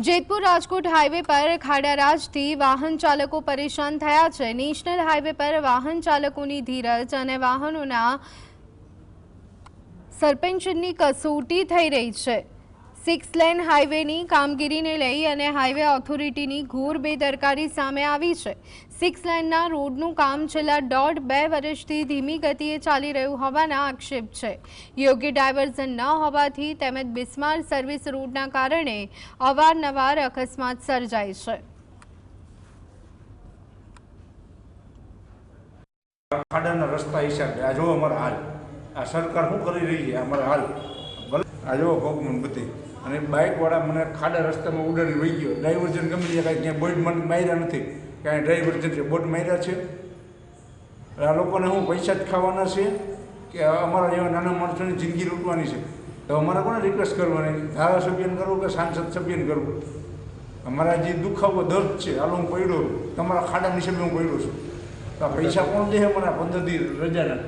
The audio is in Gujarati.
જેતપુર રાજકોટ હાઈવે પર ખાડારાજથી વાહન ચાલકો પરેશાન થયા છે। નેશનલ હાઈવે પર વાહન ચાલકોની ધીરજ અને વાહનોના સસ્પેન્શનની કસોટી થઈ રહી છે। 6 લેન હાઈવેની કામગીરીને લઈ અને હાઈવે ઓથોરિટીની ઘોર બેદરકારી સામે આવી છે। 6 લેનના રોડનું કામ છેલ્લા 1.5-2 વર્ષથી ધીમી ગતિએ ચાલી રહ્યું હોવાના આક્ષેપ છે। યોગ્ય ડાયવર્ઝન ન હોવાથી તેમજ બિસ્માર સર્વિસ રોડના કારણે અવારનવાર અકસ્માત સર્જાય છે। ખાડાના રસ્તા હિસાબે આ જો અમારા હાલ આ સરકાર શું કરી રહી છે અમારા હાલ આ જો ભોગમન બધી અને બાઇકવાળા મને ખાડા રસ્તામાં ઉડાડી વહી ગયો। ડાયવર્ઝન ગમે ત્યાં કાંઈ ક્યાંય બોર્ડ મને માર્યા નથી, કાંઈ ડાયવર્ઝન છે બોર્ડ માર્યા છે। આ લોકોને હું પૈસા જ ખાવાના છે કે અમારા જેવા નાના માણસોની જિંદગી લૂંટવાની છે? તો અમારે કોને રિક્વેસ્ટ કરવાની? ધારાસભ્યને કરવું કે સાંસદ સભ્યને કરવું? અમારા જે દુખાવો દર્દ છે હાલ હું પડ્યો તમારા ખાડા નિશાબે હું પડ્યો છું, તો આ પૈસા કોણ દે મને 15 દી રજાના?